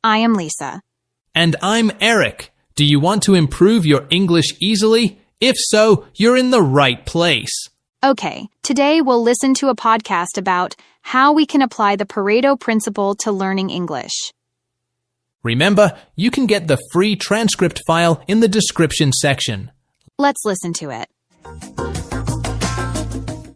I am Lisa. And I'm Eric. Do you want to improve your English easily? If so, you're in the right place. Okay, today we'll listen to a podcast about how we can apply the Pareto principle to learning English. Remember, you can get the free transcript file in the description section. Let's listen to it.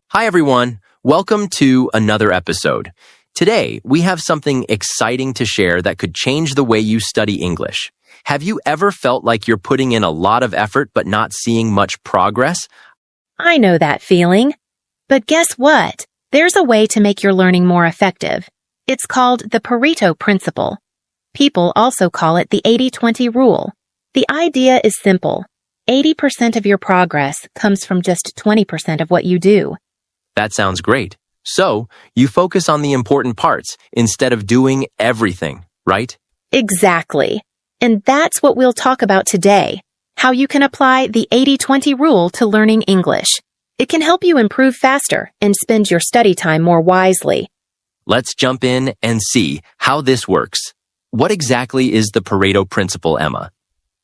Hi, everyone. Welcome to another episode. Today, we have something exciting to share that could change the way you study English. Have you ever felt like you're putting in a lot of effort but not seeing much progress? I know that feeling. But guess what? There's a way to make your learning more effective. It's called the Pareto principle. People also call it the 80-20 rule. The idea is simple. 80% of your progress comes from just 20% of what you do. That sounds great. So, you focus on the important parts instead of doing everything, right? Exactly. And that's what we'll talk about today. How you can apply the 80-20 rule to learning English. It can help you improve faster and spend your study time more wisely. Let's jump in and see how this works. What exactly is the Pareto principle, Emma?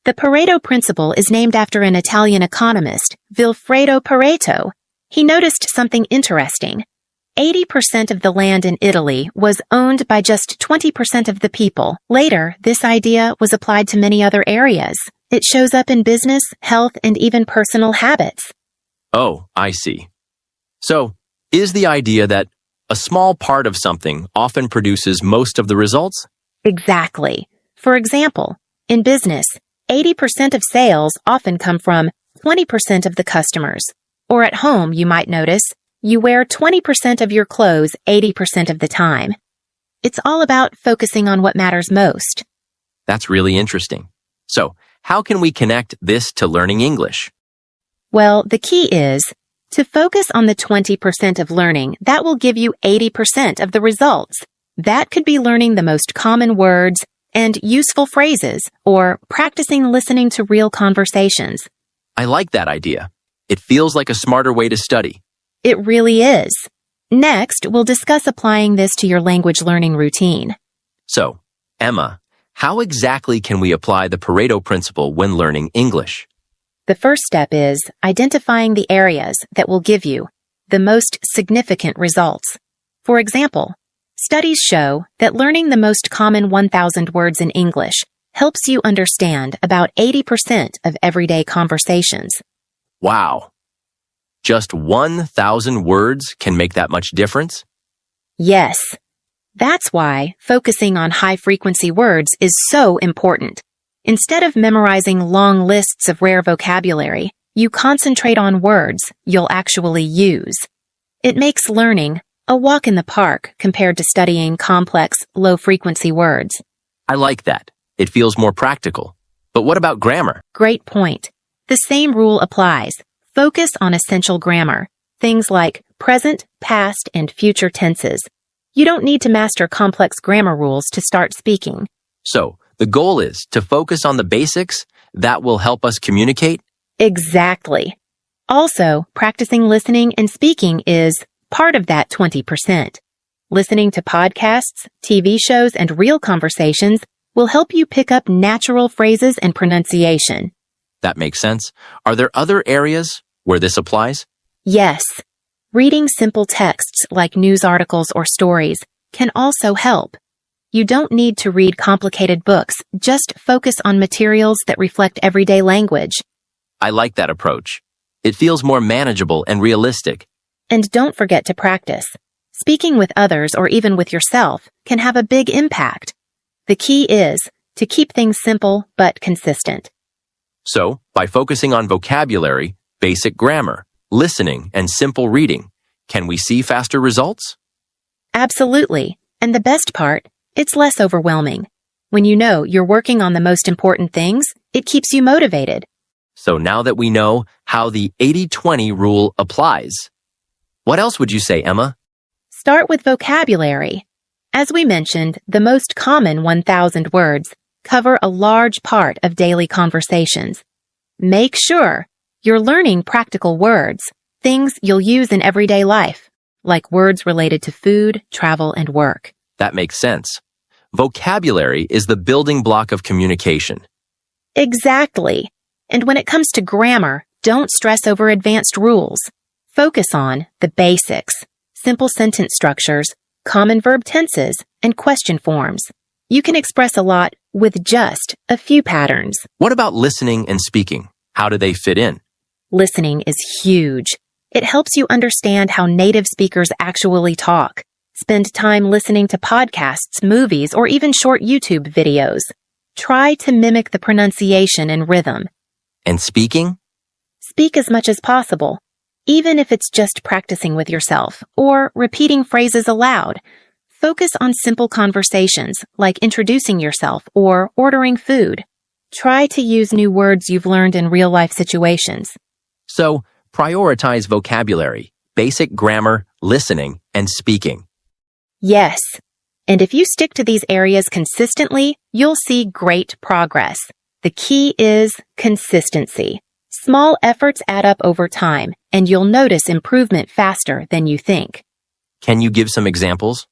The Pareto principle is named after an Italian economist, Vilfredo Pareto. He noticed something interesting. 80% of the land in Italy was owned by just 20% of the people. Later, this idea was applied to many other areas. It shows up in business, health, and even personal habits. Oh, I see. So, is the idea that a small part of something often produces most of the results? Exactly. For example, in business, 80% of sales often come from 20% of the customers. Or at home, you might notice, you wear 20% of your clothes 80% of the time. It's all about focusing on what matters most. That's really interesting. So, how can we connect this to learning English? Well, the key is to focus on the 20% of learning that will give you 80% of the results. That could be learning the most common words and useful phrases, or practicing listening to real conversations. I like that idea. It feels like a smarter way to study. It really is. Next, we'll discuss applying this to your language learning routine. So, Emma, how exactly can we apply the Pareto principle when learning English? The first step is identifying the areas that will give you the most significant results. For example, studies show that learning the most common 1,000 words in English helps you understand about 80% of everyday conversations. Wow. Just 1,000 words can make that much difference? Yes. That's why focusing on high-frequency words is so important. Instead of memorizing long lists of rare vocabulary, you concentrate on words you'll actually use. It makes learning a walk in the park compared to studying complex, low-frequency words. I like that. It feels more practical. But what about grammar? Great point. The same rule applies. Focus on essential grammar, things like present, past, and future tenses. You don't need to master complex grammar rules to start speaking. So, the goal is to focus on the basics that will help us communicate? Exactly. Also, practicing listening and speaking is part of that 20%. Listening to podcasts, TV shows, and real conversations will help you pick up natural phrases and pronunciation. That makes sense. Are there other areas where this applies? Yes. Reading simple texts like news articles or stories can also help. You don't need to read complicated books, just focus on materials that reflect everyday language. I like that approach. It feels more manageable and realistic. And don't forget to practice. Speaking with others or even with yourself can have a big impact. The key is to keep things simple but consistent. So, by focusing on vocabulary, basic grammar, listening, and simple reading, can we see faster results? Absolutely. And the best part, it's less overwhelming. When you know you're working on the most important things, it keeps you motivated. So now that we know how the 80-20 rule applies, what else would you say, Emma? Start with vocabulary. As we mentioned, the most common 1,000 words cover a large part of daily conversations. Make sure you're learning practical words, things you'll use in everyday life, like words related to food, travel, and work. That makes sense. Vocabulary is the building block of communication. Exactly. And when it comes to grammar, don't stress over advanced rules. Focus on the basics, simple sentence structures, common verb tenses, and question forms. You can express a lot with just a few patterns. What about listening and speaking? How do they fit in? Listening is huge. It helps you understand how native speakers actually talk. Spend time listening to podcasts, movies, or even short YouTube videos. Try to mimic the pronunciation and rhythm. And speaking? Speak as much as possible, even if it's just practicing with yourself or repeating phrases aloud. Focus on simple conversations like introducing yourself or ordering food. Try to use new words you've learned in real-life situations. So, prioritize vocabulary, basic grammar, listening, and speaking. Yes, and if you stick to these areas consistently, you'll see great progress. The key is consistency. Small efforts add up over time, and you'll notice improvement faster than you think. Can you give some examples?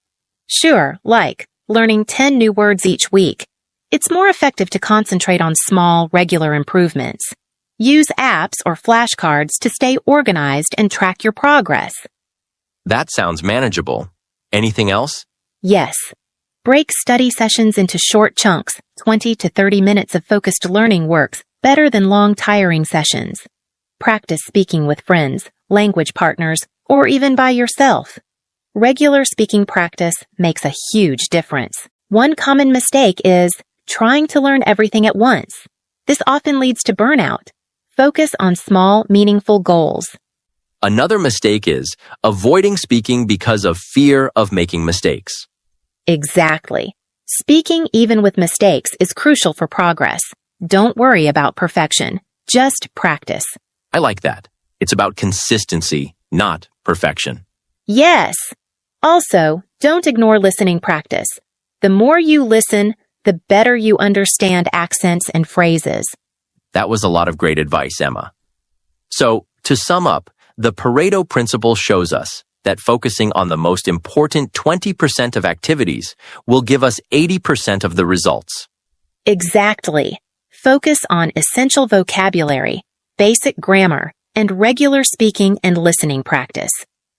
Sure, like learning 10 new words each week. It's more effective to concentrate on small, regular improvements. Use apps or flashcards to stay organized and track your progress. That sounds manageable. Anything else? Yes. Break study sessions into short chunks. 20 to 30 minutes of focused learning works better than long, tiring sessions. Practice speaking with friends, language partners, or even by yourself. Regular speaking practice makes a huge difference. One common mistake is trying to learn everything at once. This often leads to burnout. Focus on small, meaningful goals. Another mistake is avoiding speaking because of fear of making mistakes. Exactly. Speaking even with mistakes is crucial for progress. Don't worry about perfection. Just practice. I like that. It's about consistency, not perfection. Yes. Also, don't ignore listening practice. The more you listen, the better you understand accents and phrases. That was a lot of great advice, Emma. So, to sum up, the Pareto principle shows us that focusing on the most important 20% of activities will give us 80% of the results. Exactly. Focus on essential vocabulary, basic grammar, and regular speaking and listening practice.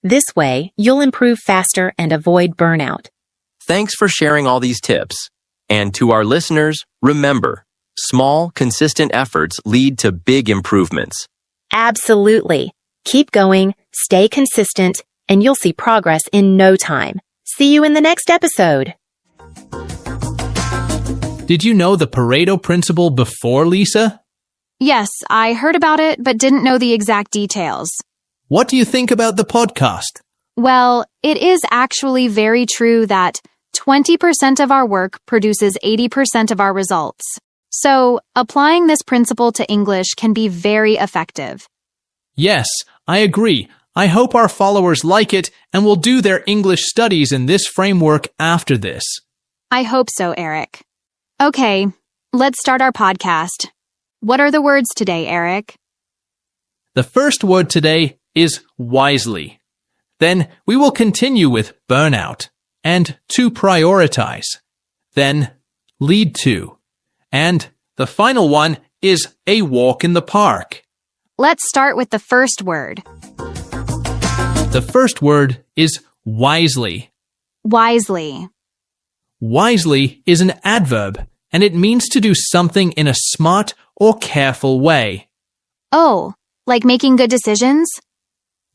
This way, you'll improve faster and avoid burnout. Thanks for sharing all these tips. And to our listeners, remember, small, consistent efforts lead to big improvements. Absolutely. Keep going, stay consistent, and you'll see progress in no time. See you in the next episode. Did you know the Pareto principle before, Lisa? Yes, I heard about it, but didn't know the exact details. What do you think about the podcast? Well, it is actually very true that 20% of our work produces 80% of our results. So, applying this principle to English can be very effective. Yes, I agree. I hope our followers like it and will do their English studies in this framework after this. I hope so, Eric. Okay, let's start our podcast. What are the words today, Eric? The first word today is wisely. Then we will continue with burnout and to prioritize. Then lead to. And the final one is a walk in the park. Let's start with the first word. The first word is wisely. Wisely. Wisely is an adverb, and it means to do something in a smart or careful way. Oh, like making good decisions?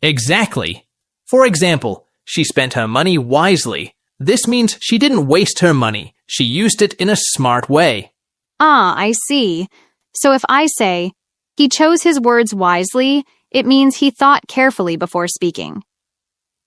Exactly. For example, she spent her money wisely. This means she didn't waste her money. She used it in a smart way. Ah, I see. So if I say, he chose his words wisely, it means he thought carefully before speaking.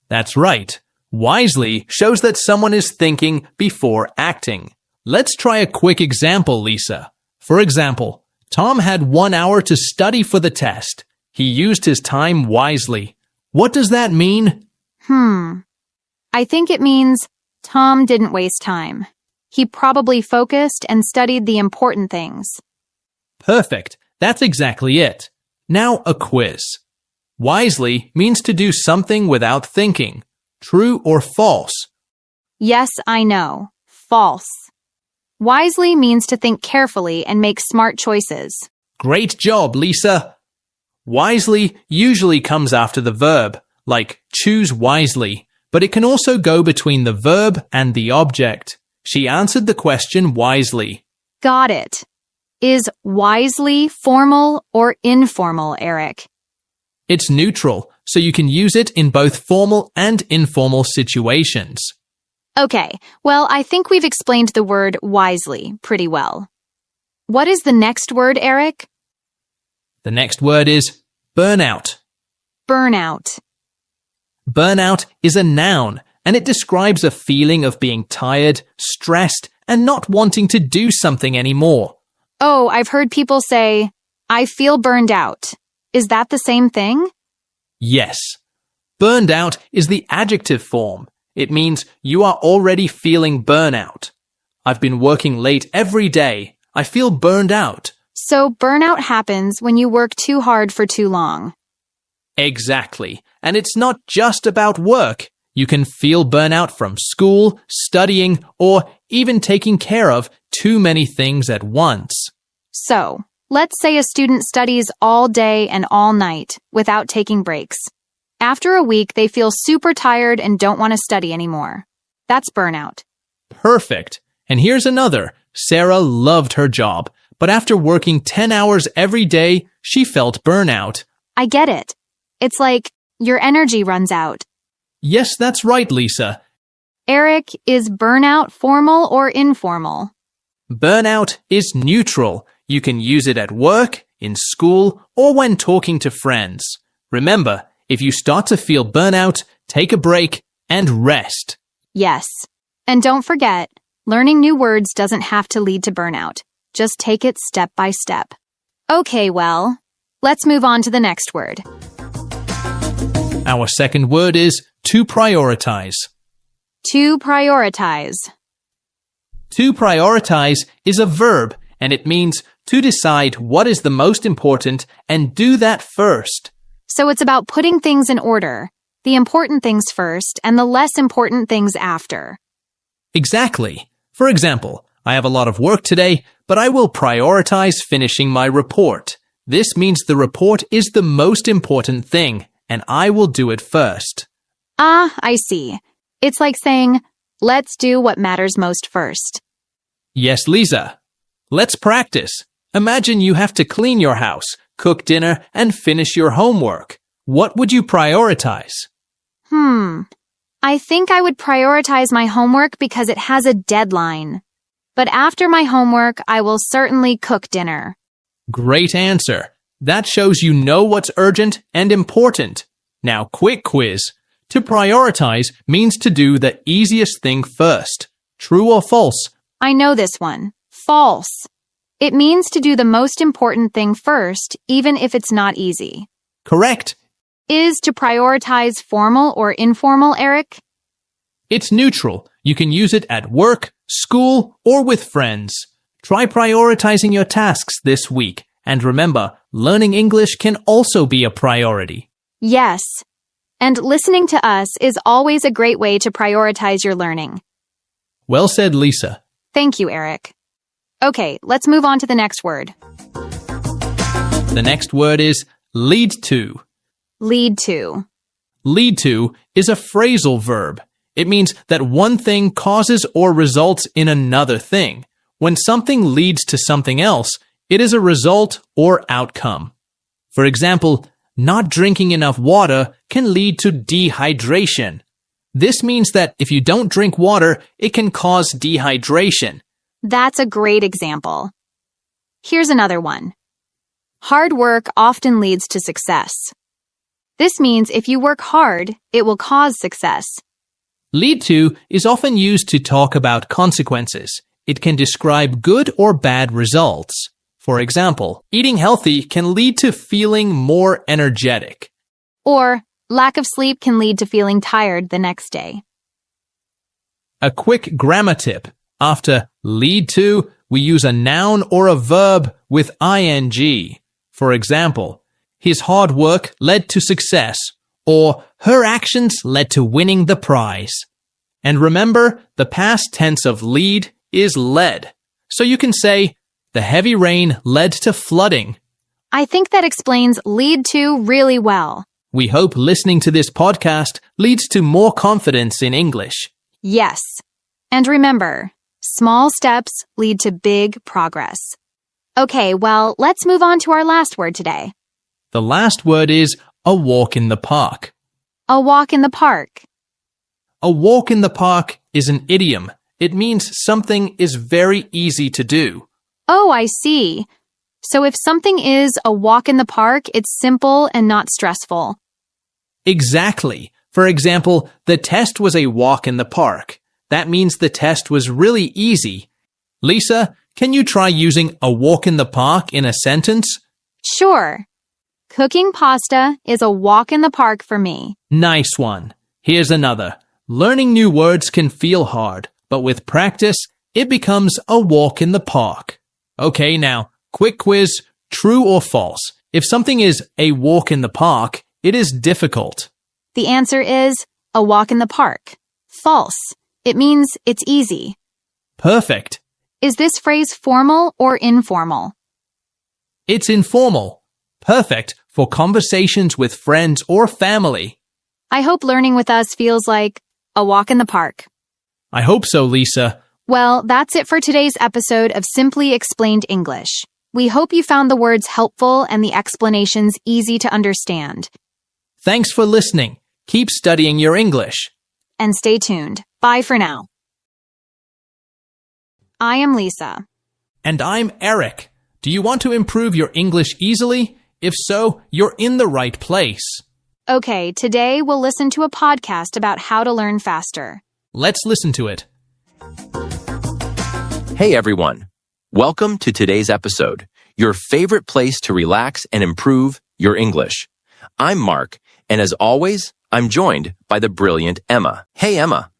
That's right. Wisely shows that someone is thinking before acting. Let's try a quick example, Lisa. For example, Tom had 1 hour to study for the test. He used his time wisely. What does that mean? I think it means Tom didn't waste time. He probably focused and studied the important things. Perfect. That's exactly it. Now a quiz. Wisely means to do something without thinking. True or false? Yes, I know. False. Wisely means to think carefully and make smart choices. Great job, Lisa. Wisely usually comes after the verb, like choose wisely, but it can also go between the verb and the object. She answered the question wisely. Got it. Is wisely formal or informal, Eric? It's neutral, so you can use it in both formal and informal situations. Okay, well, I think we've explained the word wisely pretty well. What is the next word, Eric? The next word is burnout. Burnout. Burnout is a noun, and it describes a feeling of being tired, stressed, and not wanting to do something anymore. Oh, I've heard people say, I feel burned out. Is that the same thing? Yes. Burned out is the adjective form. It means you are already feeling burnout. I've been working late every day. I feel burned out. So burnout happens when you work too hard for too long. Exactly. And it's not just about work. You can feel burnout from school, studying, or even taking care of too many things at once. So, let's say a student studies all day and all night without taking breaks. After a week, they feel super tired and don't want to study anymore. That's burnout. Perfect. And here's another. Sarah loved her job, but after working 10 hours every day, she felt burnout. I get it. It's like your energy runs out. Yes, that's right, Lisa. Eric, is burnout formal or informal? Burnout is neutral. You can use it at work, in school, or when talking to friends. Remember, if you start to feel burnout, take a break and rest. Yes. And don't forget, learning new words doesn't have to lead to burnout. Just take it step by step. Okay, well, let's move on to the next word. Our second word is to prioritize. To prioritize. To prioritize is a verb, and it means to decide what is the most important and do that first. So it's about putting things in order, the important things first and the less important things after. Exactly. For example, I have a lot of work today, but I will prioritize finishing my report. This means the report is the most important thing, and I will do it first. Ah, I see. It's like saying, let's do what matters most first. Yes, Lisa. Let's practice. Imagine you have to clean your house, cook dinner, and finish your homework. What would you prioritize? I think I would prioritize my homework because it has a deadline. But after my homework, I will certainly cook dinner. Great answer. That shows you know what's urgent and important. Now, quick quiz. To prioritize means to do the easiest thing first. True or false? I know this one. False. It means to do the most important thing first, even if it's not easy. Correct. Is to prioritize formal or informal, Eric? It's neutral. You can use it at work, school, or with friends. Try prioritizing your tasks this week. And remember, learning English can also be a priority. Yes. And listening to us is always a great way to prioritize your learning. Well said, Lisa. Thank you, Eric. Okay, let's move on to the next word. The next word is lead to. Lead to. Lead to is a phrasal verb. It means that one thing causes or results in another thing. When something leads to something else, it is a result or outcome. For example, not drinking enough water can lead to dehydration. This means that if you don't drink water, it can cause dehydration. That's a great example. Here's another one. Hard work often leads to success. This means if you work hard, it will cause success. Lead to is often used to talk about consequences. It can describe good or bad results. For example, eating healthy can lead to feeling more energetic. Or lack of sleep can lead to feeling tired the next day. A quick grammar tip. After lead to, we use a noun or a verb with ing. For example, his hard work led to success, or her actions led to winning the prize. And remember, the past tense of lead is led. So you can say, the heavy rain led to flooding. I think that explains lead to really well. We hope listening to this podcast leads to more confidence in English. Yes. And remember, small steps lead to big progress. Okay, well, let's move on to our last word today. The last word is a walk in the park. A walk in the park. A walk in the park is an idiom. It means something is very easy to do. Oh, I see. So if something is a walk in the park, it's simple and not stressful. Exactly. For example, the test was a walk in the park. That means the test was really easy. Lisa, can you try using a walk in the park in a sentence? Sure. Cooking pasta is a walk in the park for me. Nice one. Here's another. Learning new words can feel hard, but with practice, it becomes a walk in the park. Okay, now, quick quiz, true or false? If something is a walk in the park, it is difficult. The answer is a walk in the park. False. It means it's easy. Perfect. Is this phrase formal or informal? It's informal. Perfect for conversations with friends or family. I hope learning with us feels like a walk in the park. I hope so, Lisa. Well, that's it for today's episode of Simply Explained English. We hope you found the words helpful and the explanations easy to understand. Thanks for listening. Keep studying your English. And stay tuned. Bye for now. I am Lisa. And I'm Eric. Do you want to improve your English easily? If so, you're in the right place. Okay, today we'll listen to a podcast about how to learn faster. Let's listen to it. Hey everyone. Welcome to today's episode, your favorite place to relax and improve your English. I'm Mark, and as always, I'm joined by the brilliant Emma. Hey Emma.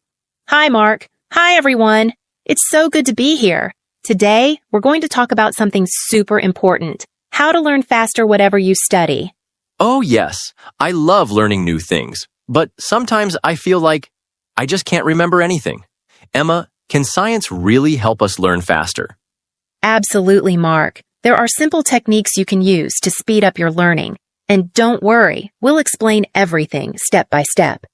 Hi, Mark. Hi, everyone. It's so good to be here. Today, we're going to talk about something super important, how to learn faster whatever you study. Oh yes, I love learning new things, but sometimes I feel like I just can't remember anything. Emma, can science really help us learn faster? Absolutely, Mark. There are simple techniques you can use to speed up your learning. And don't worry, we'll explain everything step by step.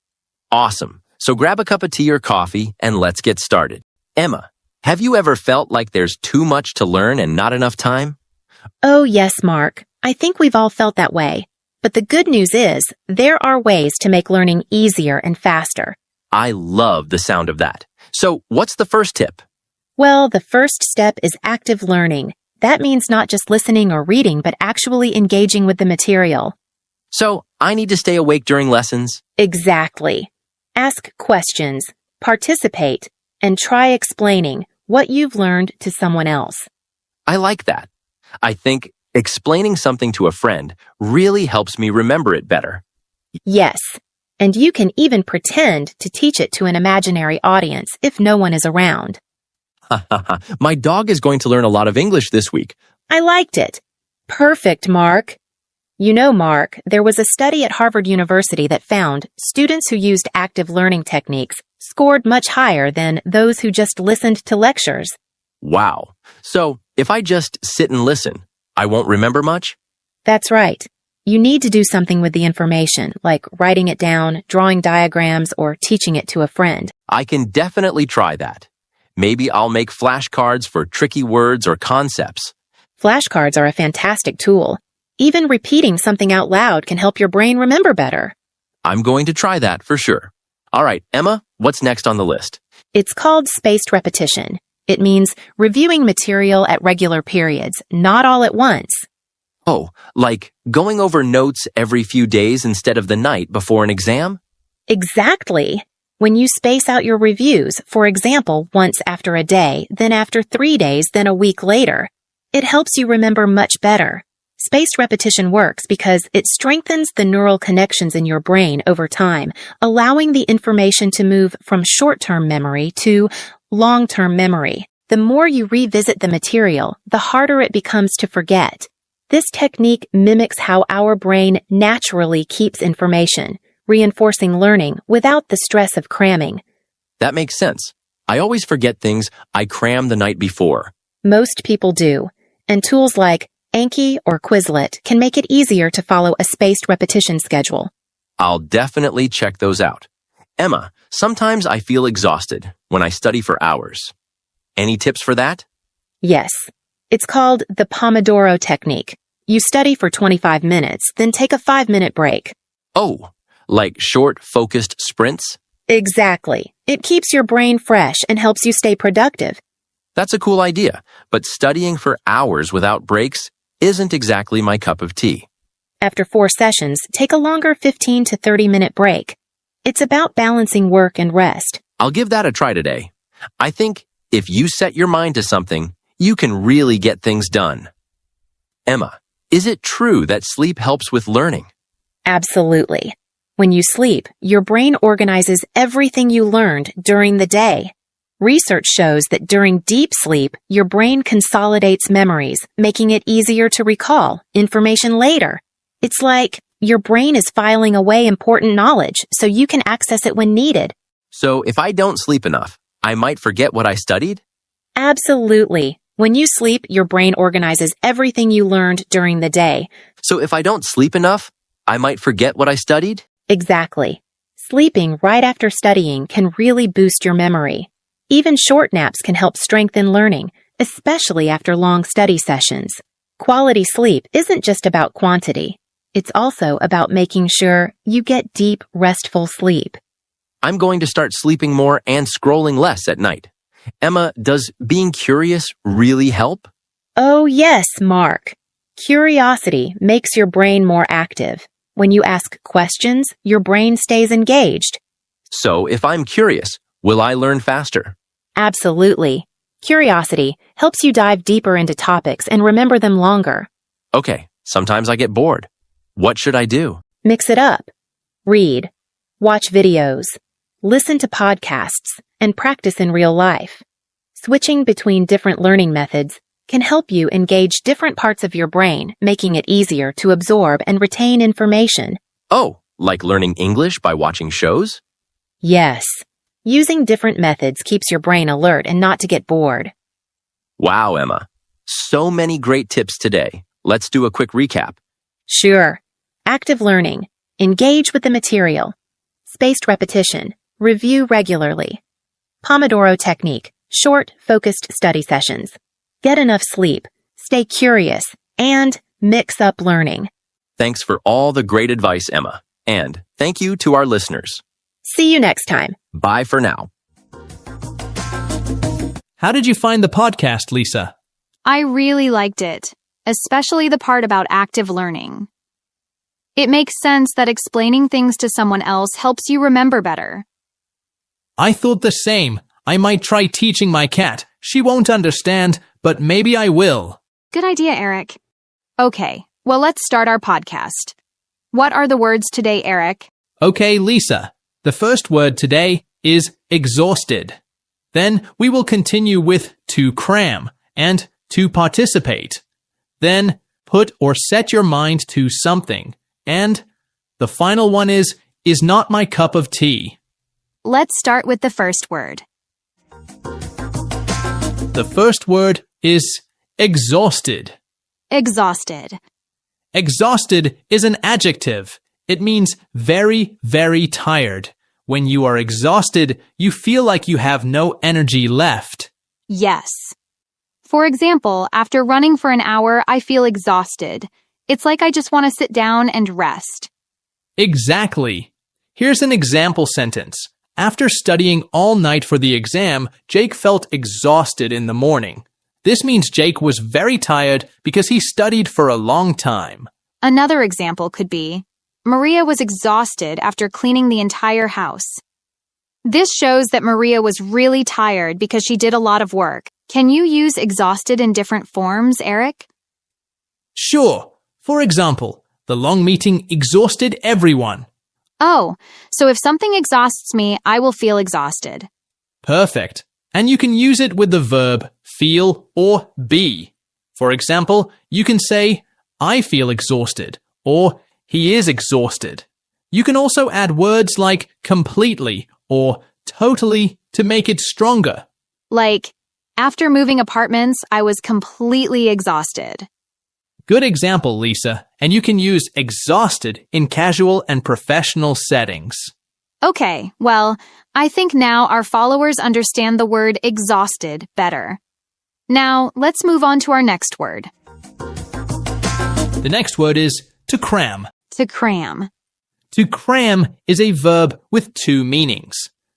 Awesome. So grab a cup of tea or coffee and let's get started. Emma, have you ever felt like there's too much to learn and not enough time? Oh, yes, Mark. I think we've all felt that way. But the good news is, there are ways to make learning easier and faster. I love the sound of that. So what's the first tip? Well, the first step is active learning. That means not just listening or reading, but actually engaging with the material. So I need to stay awake during lessons? Exactly. Ask questions, participate, and try explaining what you've learned to someone else. I like that. I think explaining something to a friend really helps me remember it better. Yes, and you can even pretend to teach it to an imaginary audience if no one is around. My dog is going to learn a lot of English this week. I liked it. Perfect, Mark. You know, Mark, there was a study at Harvard University that found students who used active learning techniques scored much higher than those who just listened to lectures. Wow. So if I just sit and listen, I won't remember much? That's right. You need to do something with the information, like writing it down, drawing diagrams, or teaching it to a friend. I can definitely try that. Maybe I'll make flashcards for tricky words or concepts. Flashcards are a fantastic tool. Even repeating something out loud can help your brain remember better. I'm going to try that for sure. All right, Emma, what's next on the list? It's called spaced repetition. It means reviewing material at regular periods, not all at once. Oh, like going over notes every few days instead of the night before an exam? Exactly. When you space out your reviews, for example, once after a day, then after 3 days, then a week later, it helps you remember much better. Spaced repetition works because it strengthens the neural connections in your brain over time, allowing the information to move from short-term memory to long-term memory. The more you revisit the material, the harder it becomes to forget. This technique mimics how our brain naturally keeps information, reinforcing learning without the stress of cramming. That makes sense. I always forget things I crammed the night before. Most people do, and tools like Anki or Quizlet can make it easier to follow a spaced repetition schedule. I'll definitely check those out. Emma, sometimes I feel exhausted when I study for hours. Any tips for that? Yes, it's called the Pomodoro technique. You study for 25 minutes, then take a 5-minute break. Oh, like short, focused sprints? Exactly. It keeps your brain fresh and helps you stay productive. That's a cool idea, but studying for hours without breaks isn't exactly my cup of tea. After 4 sessions, take a longer 15 to 30-minute break. It's about balancing work and rest. I'll give that a try today. I think if you set your mind to something, you can really get things done. Emma, is it true that sleep helps with learning? Absolutely. When you sleep, your brain organizes everything you learned during the day. Research shows that during deep sleep, your brain consolidates memories, making it easier to recall information later. It's like your brain is filing away important knowledge so you can access it when needed. So if I don't sleep enough, I might forget what I studied? Absolutely. When you sleep, your brain organizes everything you learned during the day. So if I don't sleep enough, I might forget what I studied? Exactly. Sleeping right after studying can really boost your memory. Even short naps can help strengthen learning, especially after long study sessions. Quality sleep isn't just about quantity. It's also about making sure you get deep, restful sleep. I'm going to start sleeping more and scrolling less at night. Emma, does being curious really help? Oh yes, Mark. Curiosity makes your brain more active. When you ask questions, your brain stays engaged. So if I'm curious, will I learn faster? Absolutely. Curiosity helps you dive deeper into topics and remember them longer. Okay, sometimes I get bored. What should I do? Mix it up. Read, watch videos, listen to podcasts, and practice in real life. Switching between different learning methods can help you engage different parts of your brain, making it easier to absorb and retain information. Oh, like learning English by watching shows? Yes. Using different methods keeps your brain alert and not to get bored. Wow, Emma. So many great tips today. Let's do a quick recap. Sure. Active learning. Engage with the material. Spaced repetition. Review regularly. Pomodoro technique. Short, focused study sessions. Get enough sleep. Stay curious. And mix up learning. Thanks for all the great advice, Emma. And thank you to our listeners. See you next time. Bye for now. How did you find the podcast, Lisa? I really liked it, especially the part about active learning. It makes sense that explaining things to someone else helps you remember better. I thought the same. I might try teaching my cat. She won't understand, but maybe I will. Good idea, Eric. Okay, well, let's start our podcast. What are the words today, Eric? Okay, Lisa. The first word today is exhausted. Then we will continue with to cram and to participate. Then put or set your mind to something. And the final one is not my cup of tea. Let's start with the first word. The first word is exhausted. Exhausted. Exhausted is an adjective. It means very, very tired. When you are exhausted, you feel like you have no energy left. Yes. For example, after running for an hour, I feel exhausted. It's like I just want to sit down and rest. Exactly. Here's an example sentence. After studying all night for the exam, Jake felt exhausted in the morning. This means Jake was very tired because he studied for a long time. Another example could be, Maria was exhausted after cleaning the entire house. This shows that Maria was really tired because she did a lot of work. Can you use exhausted in different forms, Eric? Sure. For example, the long meeting exhausted everyone. Oh, so if something exhausts me, I will feel exhausted. Perfect. And you can use it with the verb feel or be. For example, you can say, I feel exhausted, or he is exhausted. You can also add words like completely or totally to make it stronger. Like, After moving apartments, I was completely exhausted. Good example, Lisa, and you can use exhausted in casual and professional settings. Okay, well, I think now our followers understand the word exhausted better. Now, let's move on to our next word. The next word is to cram. To cram. To cram is a verb with two meanings.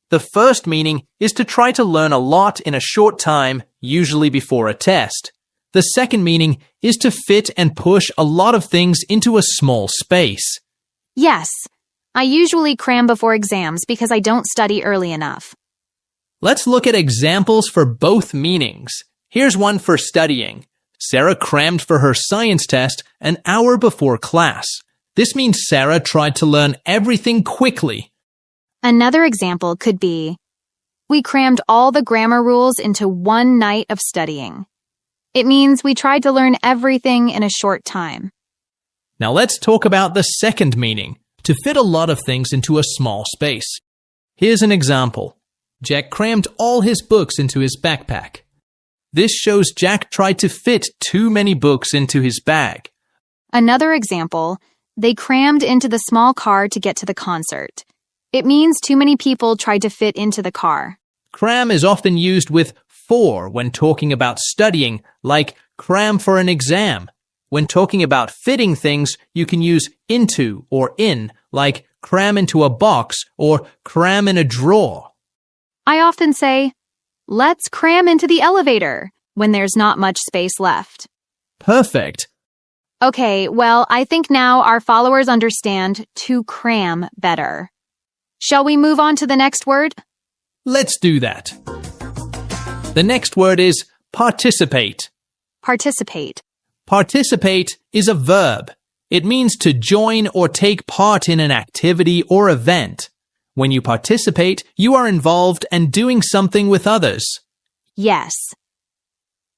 The first meaning is to try to learn a lot in a short time, usually before a test. The second meaning is to fit and push a lot of things into a small space. Yes, I usually cram before exams because I don't study early enough. Let's look at examples for both meanings. Here's one for studying. Sarah crammed for her science test an hour before class. This means Sarah tried to learn everything quickly. Another example could be, we crammed all the grammar rules into one night of studying. It means we tried to learn everything in a short time. Now let's talk about the second meaning, to fit a lot of things into a small space. Here's an example. Jack crammed all his books into his backpack. This shows Jack tried to fit too many books into his bag. Another example, they crammed into the small car to get to the concert. It means too many people tried to fit into the car. Cram is often used with for when talking about studying, like cram for an exam. When talking about fitting things, you can use into or in, like cram into a box or cram in a drawer. I often say, let's cram into the elevator when there's not much space left. Perfect. Okay, well, I think now our followers understand to cram better. Shall we move on to the next word? Let's do that. The next word is participate. Participate. Participate is a verb. It means to join or take part in an activity or event. When you participate, you are involved and doing something with others. Yes.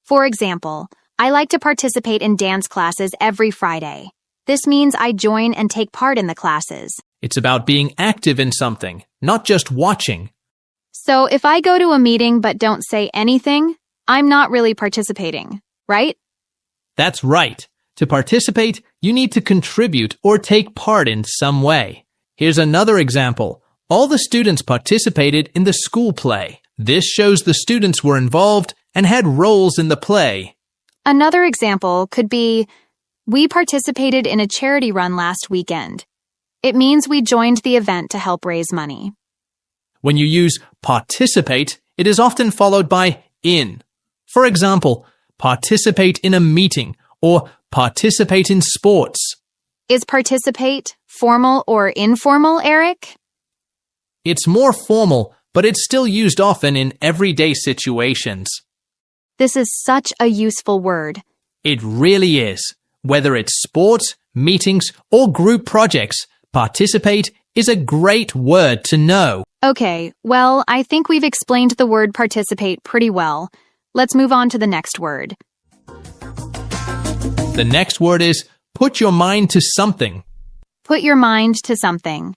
For example, I like to participate in dance classes every Friday. This means I join and take part in the classes. It's about being active in something, not just watching. So if I go to a meeting but don't say anything, I'm not really participating, right? That's right. To participate, you need to contribute or take part in some way. Here's another example. All the students participated in the school play. This shows the students were involved and had roles in the play. Another example could be, we participated in a charity run last weekend. It means we joined the event to help raise money. When you use participate, it is often followed by in. For example, participate in a meeting or participate in sports. Is participate formal or informal, Eric? It's more formal, but it's still used often in everyday situations. This is such a useful word. It really is. Whether it's sports, meetings, or group projects, participate is a great word to know. Okay, well, I think we've explained the word participate pretty well. Let's move on to the next word. The next word is put your mind to something. Put your mind to something.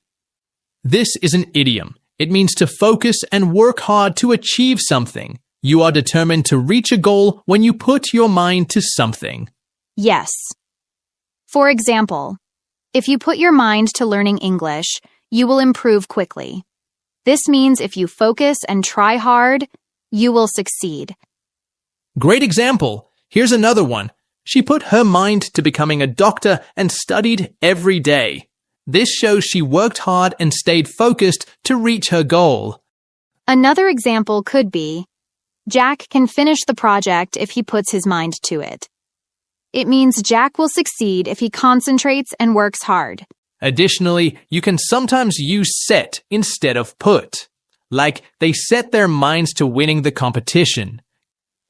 This is an idiom. It means to focus and work hard to achieve something. You are determined to reach a goal when you put your mind to something. Yes. For example, if you put your mind to learning English, you will improve quickly. This means if you focus and try hard, you will succeed. Great example. Here's another one. She put her mind to becoming a doctor and studied every day. This shows she worked hard and stayed focused to reach her goal. Another example could be, Jack can finish the project if he puts his mind to it. It means Jack will succeed if he concentrates and works hard. Additionally, you can sometimes use set instead of put. Like, they set their minds to winning the competition.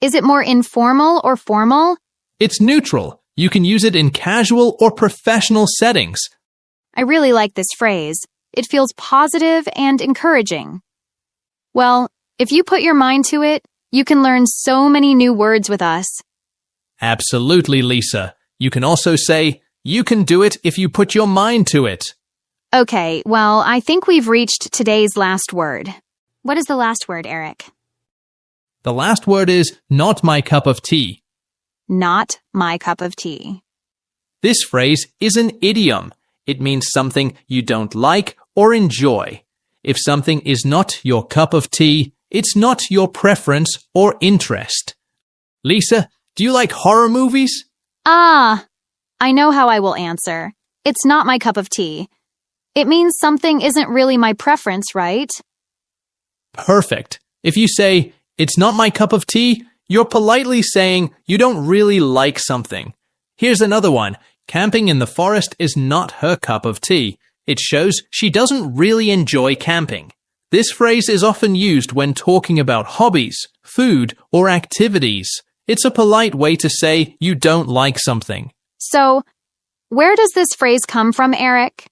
Is it more informal or formal? It's neutral. You can use it in casual or professional settings. I really like this phrase. It feels positive and encouraging. Well, if you put your mind to it, you can learn so many new words with us. Absolutely, Lisa. You can also say, you can do it if you put your mind to it. Okay, well, I think we've reached today's last word. What is the last word, Eric? The last word is not my cup of tea. Not my cup of tea. This phrase is an idiom. It means something you don't like or enjoy. If something is not your cup of tea, it's not your preference or interest. Lisa, do you like horror movies? Ah, I know how I will answer. It's not my cup of tea. It means something isn't really my preference, right? Perfect. If you say, it's not my cup of tea, you're politely saying you don't really like something. Here's another one. Camping in the forest is not her cup of tea. It shows she doesn't really enjoy camping. This phrase is often used when talking about hobbies, food, or activities. It's a polite way to say you don't like something. So, where does this phrase come from, Eric?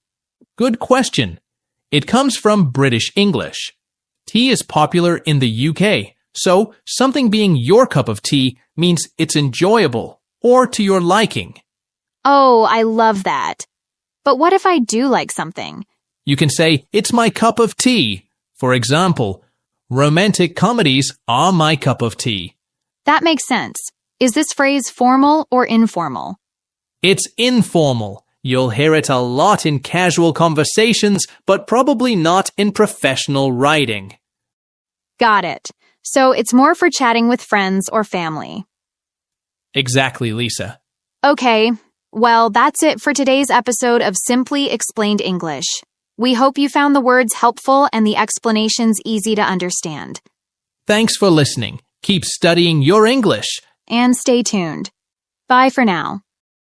Good question. It comes from British English. Tea is popular in the UK, so something being your cup of tea means it's enjoyable or to your liking. Oh, I love that. But what if I do like something? You can say, it's my cup of tea. For example, romantic comedies are my cup of tea. That makes sense. Is this phrase formal or informal? It's informal. You'll hear it a lot in casual conversations, but probably not in professional writing. Got it. So it's more for chatting with friends or family. Exactly, Lisa. Okay, well, that's it for today's episode of Simply Explained English. We hope you found the words helpful and the explanations easy to understand. Thanks for listening. Keep studying your English. And stay tuned. Bye for now.